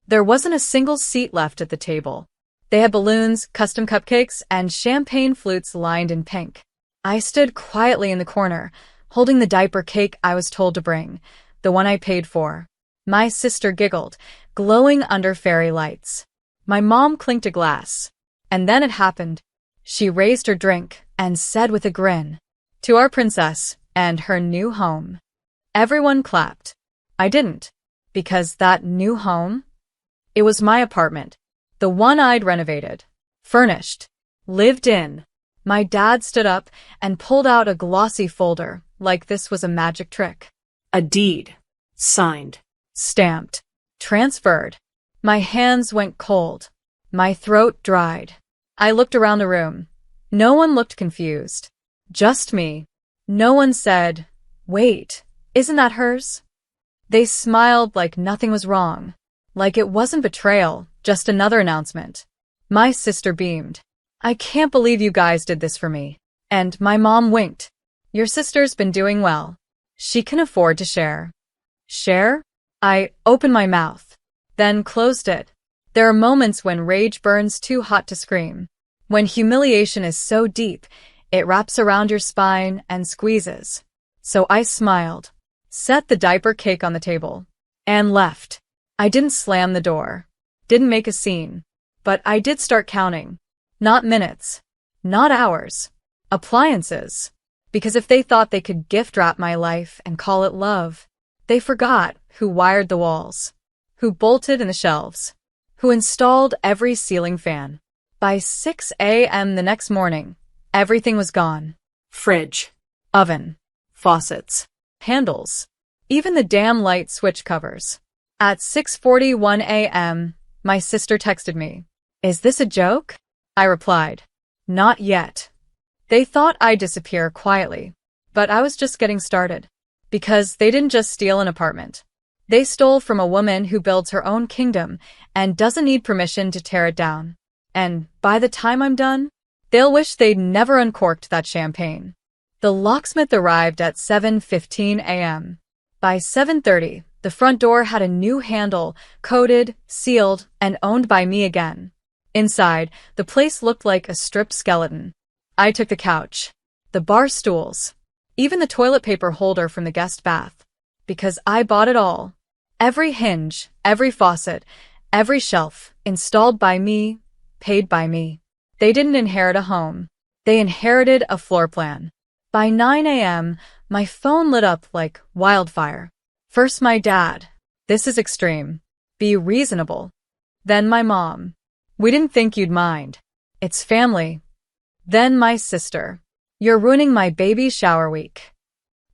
There wasn't a single seat left at the table. They had balloons, custom cupcakes, and champagne flutes lined in pink. I stood quietly in the corner, holding the diaper cake I was told to bring, the one I paid for. My sister giggled, glowing under fairy lights. My mom clinked a glass. And then it happened. She raised her drink and said with a grin, "To our princess and her new home." Everyone clapped. I didn't, because that new home? It was my apartment, the one I'd renovated, furnished, lived in. My dad stood up and pulled out a glossy folder, like this was a magic trick. A deed. Signed. Stamped. Transferred. My hands went cold. My throat dried. I looked around the room. No one looked confused. Just me. No one said, "Wait, isn't that hers?" They smiled like nothing was wrong. Like it wasn't betrayal, just another announcement. My sister beamed. "I can't believe you guys did this for me." And my mom winked. "Your sister's been doing well. She can afford to share." Share? I opened my mouth, then closed it. There are moments when rage burns too hot to scream. When humiliation is so deep, it wraps around your spine and squeezes. So I smiled, set the diaper cake on the table, and left. I didn't slam the door, didn't make a scene, but I did start counting. Not minutes, not hours, appliances. Because if they thought they could gift wrap my life and call it love, they forgot who wired the walls, who bolted in the shelves, who installed every ceiling fan. By 6 a.m. the next morning, everything was gone. Fridge. Oven. Faucets. Handles. Even the damn light switch covers. At 6:41 a.m., my sister texted me. "Is this a joke?" I replied, "Not yet." They thought I'd disappear quietly, but I was just getting started. Because they didn't just steal an apartment. They stole from a woman who builds her own kingdom and doesn't need permission to tear it down. And by the time I'm done, they'll wish they'd never uncorked that champagne. The locksmith arrived at 7:15 a.m. By 7:30, the front door had a new handle, coded, sealed, and owned by me again. Inside, the place looked like a stripped skeleton. I took the couch, the bar stools, even the toilet paper holder from the guest bath. Because I bought it all. Every hinge, every faucet, every shelf, installed by me, paid by me. They didn't inherit a home. They inherited a floor plan. By 9 a.m., my phone lit up like wildfire. First my dad. "This is extreme. Be reasonable." Then my mom. "We didn't think you'd mind. It's family." Then my sister. "You're ruining my baby shower week."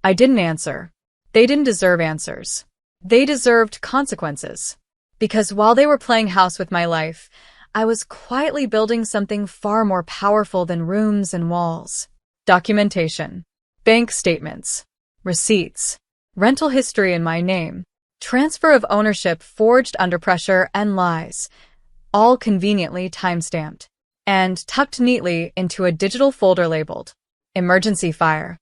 I didn't answer. They didn't deserve answers. They deserved consequences. Because while they were playing house with my life, I was quietly building something far more powerful than rooms and walls. Documentation. Bank statements. Receipts. Rental history in my name. Transfer of ownership forged under pressure and lies. All conveniently time-stamped. And tucked neatly into a digital folder labeled Emergency Fire.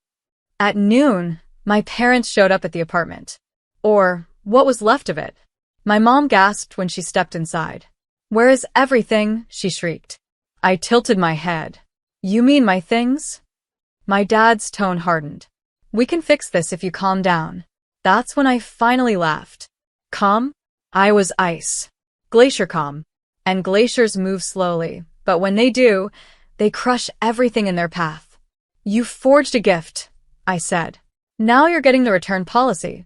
At noon, my parents showed up at the apartment. Or what was left of it. My mom gasped when she stepped inside. "Where is everything?" she shrieked. I tilted my head. "You mean my things?" My dad's tone hardened. "We can fix this if you calm down." That's when I finally laughed. Calm? I was ice. Glacier calm. And glaciers move slowly, but when they do, they crush everything in their path. "You forged a gift," I said. "Now you're getting the return policy."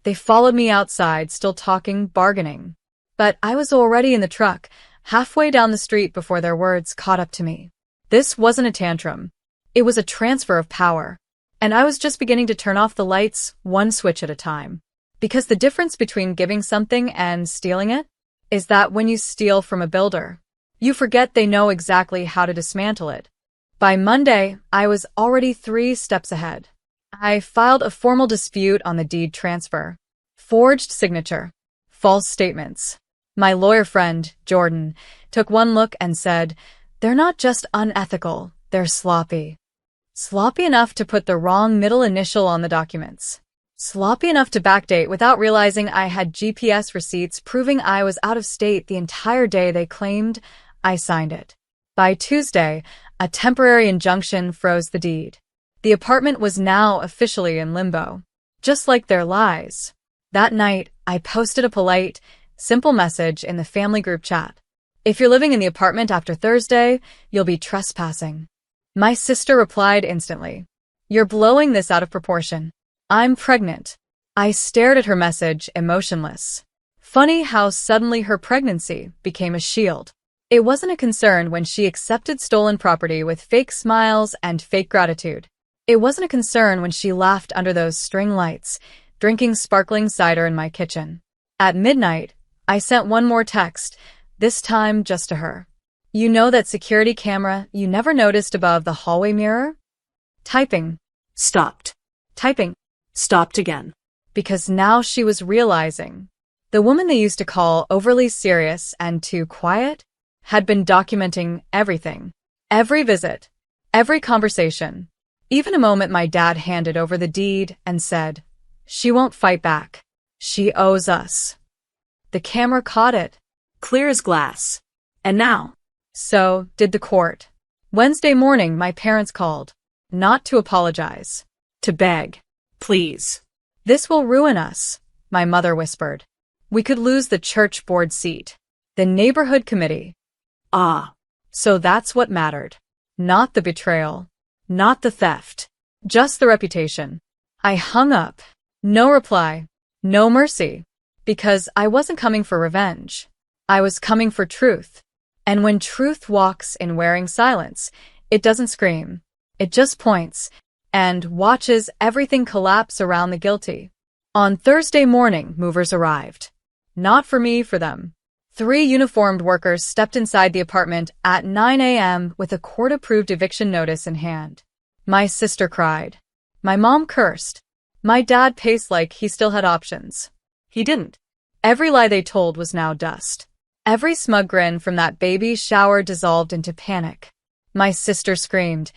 They followed me outside, still talking, bargaining. But I was already in the truck, halfway down the street before their words caught up to me. This wasn't a tantrum. It was a transfer of power. And I was just beginning to turn off the lights, one switch at a time. Because the difference between giving something and stealing it is that when you steal from a builder, you forget they know exactly how to dismantle it. By Monday, I was already 3 steps ahead. I filed a formal dispute on the deed transfer. Forged signature. False statements. My lawyer friend, Jordan, took one look and said, "They're not just unethical, they're sloppy." Sloppy enough to put the wrong middle initial on the documents. Sloppy enough to backdate without realizing I had GPS receipts proving I was out of state the entire day they claimed. I signed it. By Tuesday, a temporary injunction froze the deed. The apartment was now officially in limbo, just like their lies. That night, I posted a polite, simple message in the family group chat. If you're living in the apartment after Thursday, you'll be trespassing. My sister replied instantly. You're blowing this out of proportion. I'm pregnant. I stared at her message, emotionless. Funny how suddenly her pregnancy became a shield. It wasn't a concern when she accepted stolen property with fake smiles and fake gratitude. It wasn't a concern when she laughed under those string lights, drinking sparkling cider in my kitchen. At midnight, I sent one more text, this time just to her. You know that security camera you never noticed above the hallway mirror? Typing. Stopped. Typing. Stopped again. Because now she was realizing. The woman they used to call overly serious and too quiet had been documenting everything. Every visit. Every conversation. Even a moment my dad handed over the deed and said, she won't fight back. She owes us. The camera caught it. Clear as glass. And now? So did the court. Wednesday morning, my parents called. Not to apologize. To beg. Please. This will ruin us, my mother whispered. We could lose the church board seat. The neighborhood committee. Ah. So that's what mattered. Not the betrayal. Not the theft. Just the reputation. I hung up. No reply. No mercy. Because I wasn't coming for revenge. I was coming for truth. And when truth walks in wearing silence, it doesn't scream. It just points and watches everything collapse around the guilty. On Thursday morning, movers arrived. Not for me, for them. 3 uniformed workers stepped inside the apartment at 9 a.m. with a court-approved eviction notice in hand. My sister cried. My mom cursed. My dad paced like he still had options. He didn't. Every lie they told was now dust. Every smug grin from that baby shower dissolved into panic. My sister screamed,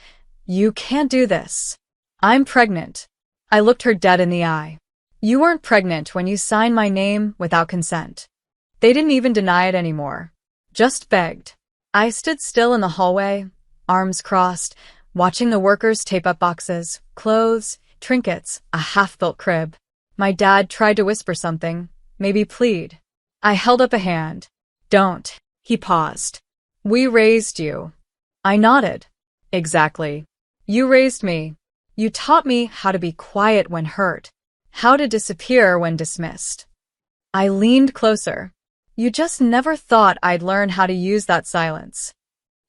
"You can't do this. I'm pregnant." I looked her dead in the eye. You weren't pregnant when you signed my name without consent. They didn't even deny it anymore. Just begged. I stood still in the hallway, arms crossed, watching the workers tape up boxes, clothes, trinkets, a half-built crib. My dad tried to whisper something, maybe plead. I held up a hand. Don't. He paused. We raised you. I nodded. Exactly. You raised me. You taught me how to be quiet when hurt, how to disappear when dismissed. I leaned closer. You just never thought I'd learn how to use that silence.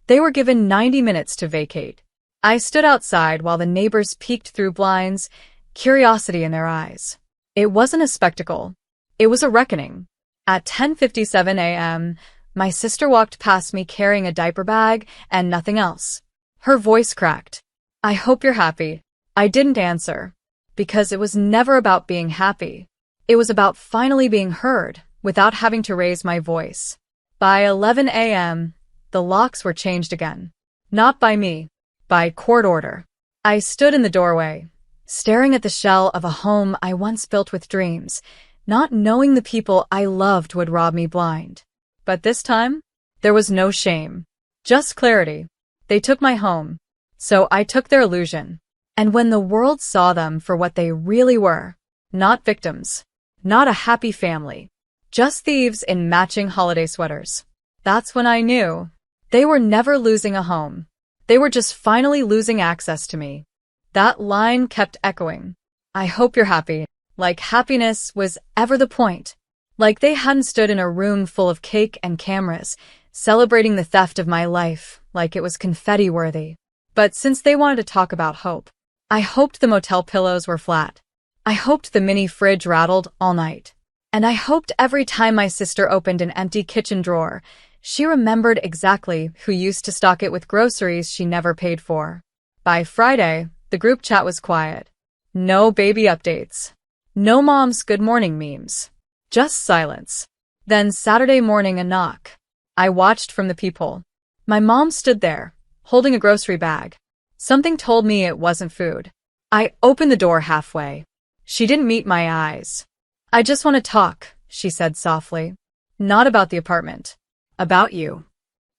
They were given 90 minutes to vacate. I stood outside while the neighbors peeked through blinds, curiosity in their eyes. It wasn't a spectacle. It was a reckoning. At 10:57 a.m., my sister walked past me carrying a diaper bag and nothing else. Her voice cracked. I hope you're happy. I didn't answer. Because it was never about being happy. It was about finally being heard without having to raise my voice. By 11 a.m., the locks were changed again. Not by me. By court order. I stood in the doorway, staring at the shell of a home I once built with dreams, not knowing the people I loved would rob me blind. But this time, there was no shame. Just clarity. They took my home. So I took their illusion. And when the world saw them for what they really were, not victims, not a happy family, just thieves in matching holiday sweaters, that's when I knew. They were never losing a home. They were just finally losing access to me. That line kept echoing. I hope you're happy. Like happiness was ever the point. Like they hadn't stood in a room full of cake and cameras, celebrating the theft of my life like it was confetti-worthy. But since they wanted to talk about hope, I hoped the motel pillows were flat. I hoped the mini fridge rattled all night. And I hoped every time my sister opened an empty kitchen drawer, she remembered exactly who used to stock it with groceries she never paid for. By Friday, the group chat was quiet. No baby updates. No mom's good morning memes. Just silence. Then Saturday morning a knock. I watched from the peephole. My mom stood there, holding a grocery bag. Something told me it wasn't food. I opened the door halfway. She didn't meet my eyes. I just want to talk, she said softly. Not about the apartment. About you.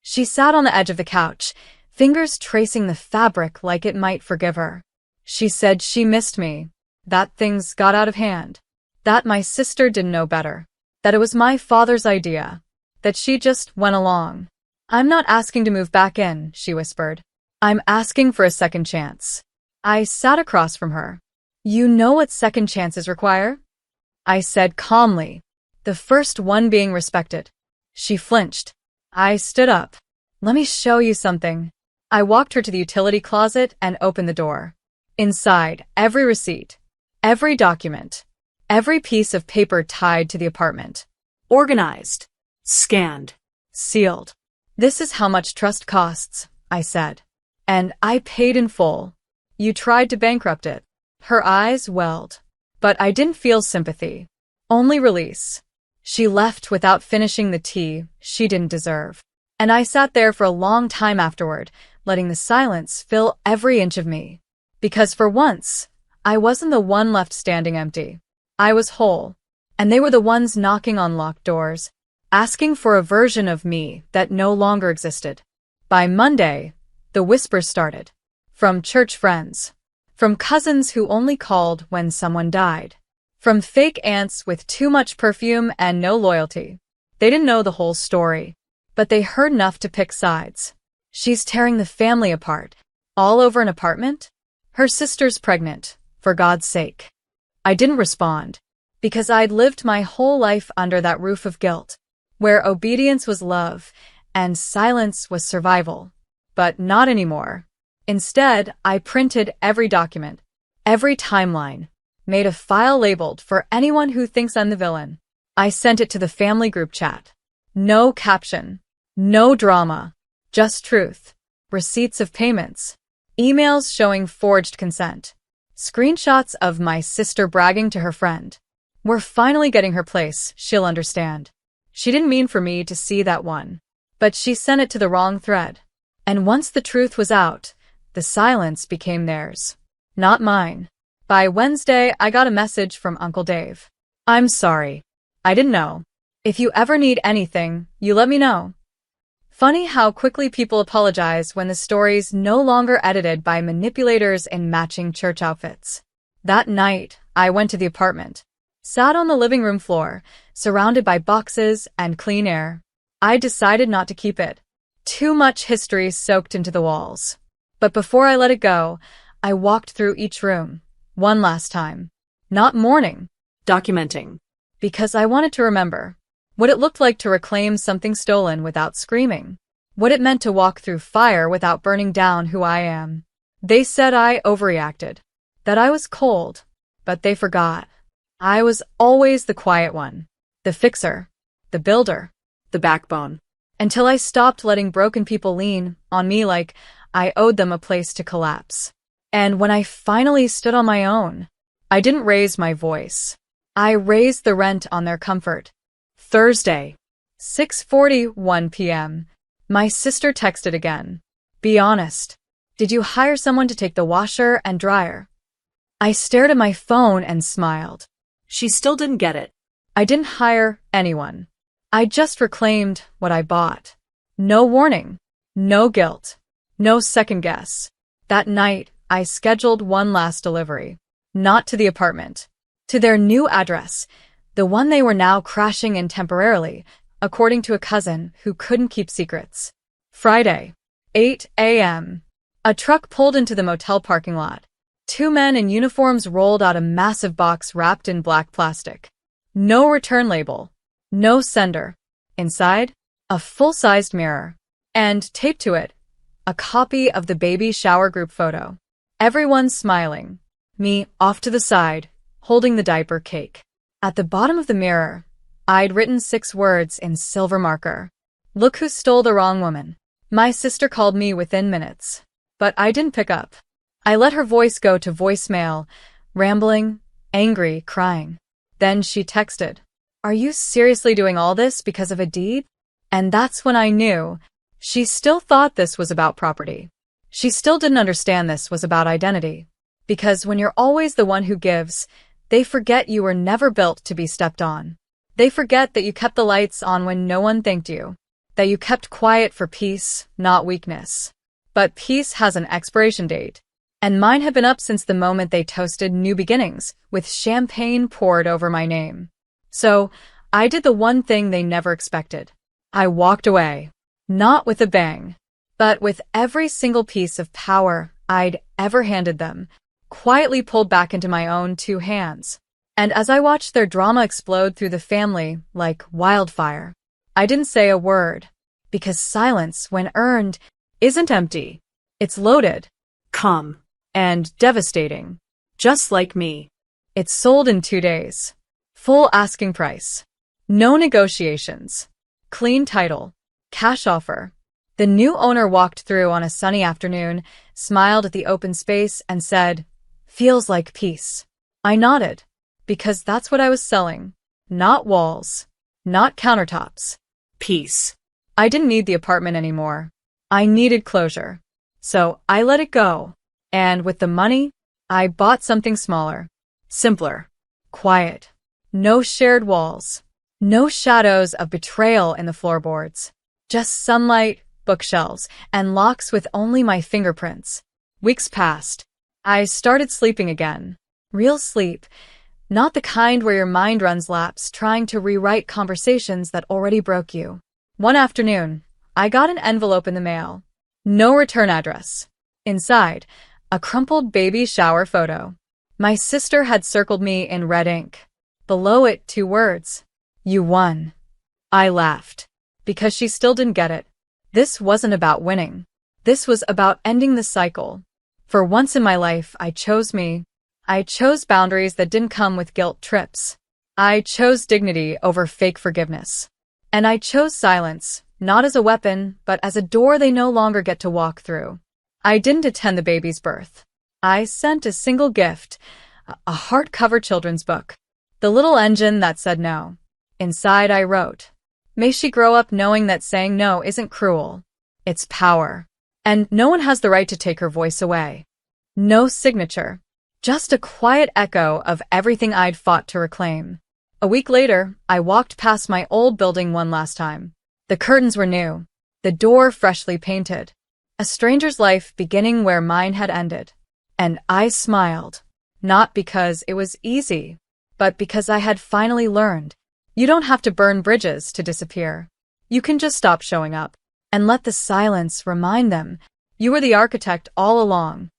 She sat on the edge of the couch, fingers tracing the fabric like it might forgive her. She said she missed me, that things got out of hand, that my sister didn't know better, that it was my father's idea, that she just went along. I'm not asking to move back in, she whispered. I'm asking for a second chance. I sat across from her. You know what second chances require? I said calmly, the first one being respected. She flinched. I stood up. Let me show you something. I walked her to the utility closet and opened the door. Inside, every receipt, every document, every piece of paper tied to the apartment. Organized. Scanned. Sealed. This is how much trust costs, I said. And I paid in full. You tried to bankrupt it. Her eyes welled. But I didn't feel sympathy. Only release. She left without finishing the tea she didn't deserve. And I sat there for a long time afterward, letting the silence fill every inch of me. Because for once, I wasn't the one left standing empty. I was whole. And they were the ones knocking on locked doors, asking for a version of me that no longer existed. By Monday, the whispers started. From church friends. From cousins who only called when someone died. From fake aunts with too much perfume and no loyalty. They didn't know the whole story, but they heard enough to pick sides. She's tearing the family apart. All over an apartment? Her sister's pregnant, for God's sake. I didn't respond, because I'd lived my whole life under that roof of guilt, where obedience was love and silence was survival. But not anymore. Instead, I printed every document, every timeline, made a file labeled for anyone who thinks I'm the villain. I sent it to the family group chat. No caption, no drama, just truth, receipts of payments, emails showing forged consent, screenshots of my sister bragging to her friend. We're finally getting her place, she'll understand. She didn't mean for me to see that one, but she sent it to the wrong thread. And once the truth was out, the silence became theirs, not mine. By Wednesday, I got a message from Uncle Dave. I'm sorry. I didn't know. If you ever need anything, you let me know. Funny how quickly people apologize when the story's no longer edited by manipulators in matching church outfits. That night, I went to the apartment, sat on the living room floor, surrounded by boxes and clean air. I decided not to keep it. Too much history soaked into the walls. But before I let it go, I walked through each room, one last time. Not mourning. Documenting. Because I wanted to remember what it looked like to reclaim something stolen without screaming. What it meant to walk through fire without burning down who I am. They said I overreacted. That I was cold. But they forgot. I was always the quiet one. The fixer. The builder. The backbone. Until I stopped letting broken people lean on me like I owed them a place to collapse. And when I finally stood on my own, I didn't raise my voice. I raised the rent on their comfort. Thursday, 6:41 p.m. My sister texted again. Be honest. Did you hire someone to take the washer and dryer? I stared at my phone and smiled. She still didn't get it. I didn't hire anyone. I just reclaimed what I bought. No warning. No guilt. No second guess. That night, I scheduled one last delivery. Not to the apartment. To their new address. The one they were now crashing in temporarily, according to a cousin who couldn't keep secrets. Friday, 8 a.m. A truck pulled into the motel parking lot. Two men in uniforms rolled out a massive box wrapped in black plastic. No return label. No sender. Inside, a full-sized mirror. And, taped to it, a copy of the baby shower group photo. Everyone smiling. Me, off to the side, holding the diaper cake. At the bottom of the mirror, I'd written 6 words in silver marker. Look who stole the wrong woman. My sister called me within minutes. But I didn't pick up. I let her voice go to voicemail, rambling, angry, crying. Then she texted. Are you seriously doing all this because of a deed? And that's when I knew. She still thought this was about property. She still didn't understand this was about identity. Because when you're always the one who gives, They forget you were never built to be stepped on. They forget that you kept the lights on when no one thanked you, that you kept quiet for peace, not weakness. But peace has an expiration date, and mine had been up since the moment they toasted new beginnings, with champagne poured over my name. So, I did the one thing they never expected. I walked away. Not with a bang, but with every single piece of power I'd ever handed them, quietly pulled back into my own two hands. And as I watched their drama explode through the family like wildfire, I didn't say a word, because silence, when earned, isn't empty. It's loaded. Calm. And devastating. Just like me. It sold in 2 days. Full asking price. No negotiations. Clean title. Cash offer. The new owner walked through on a sunny afternoon, smiled at the open space, and said, "Feels like peace." I nodded, because that's what I was selling. Not walls. Not countertops. Peace. I didn't need the apartment anymore. I needed closure. So I let it go. And with the money, I bought something smaller. Simpler. Quiet. No shared walls. No shadows of betrayal in the floorboards. Just sunlight, bookshelves, and locks with only my fingerprints. Weeks passed. I started sleeping again. Real sleep. Not the kind where your mind runs laps trying to rewrite conversations that already broke you. One afternoon, I got an envelope in the mail. No return address. Inside, a crumpled baby shower photo. My sister had circled me in red ink. Below it, 2 words. "You won." I laughed, because she still didn't get it. This wasn't about winning. This was about ending the cycle. For once in my life, I chose me. I chose boundaries that didn't come with guilt trips. I chose dignity over fake forgiveness. And I chose silence, not as a weapon, but as a door they no longer get to walk through. I didn't attend the baby's birth. I sent a single gift, a hardcover children's book. The little engine that said no. Inside I wrote, "May she grow up knowing that saying no isn't cruel. It's power. And no one has the right to take her voice away." No signature. Just a quiet echo of everything I'd fought to reclaim. A week later, I walked past my old building one last time. The curtains were new. The door freshly painted. A stranger's life beginning where mine had ended. And I smiled. Not because it was easy, but because I had finally learned. You don't have to burn bridges to disappear. You can just stop showing up and let the silence remind them you were the architect all along.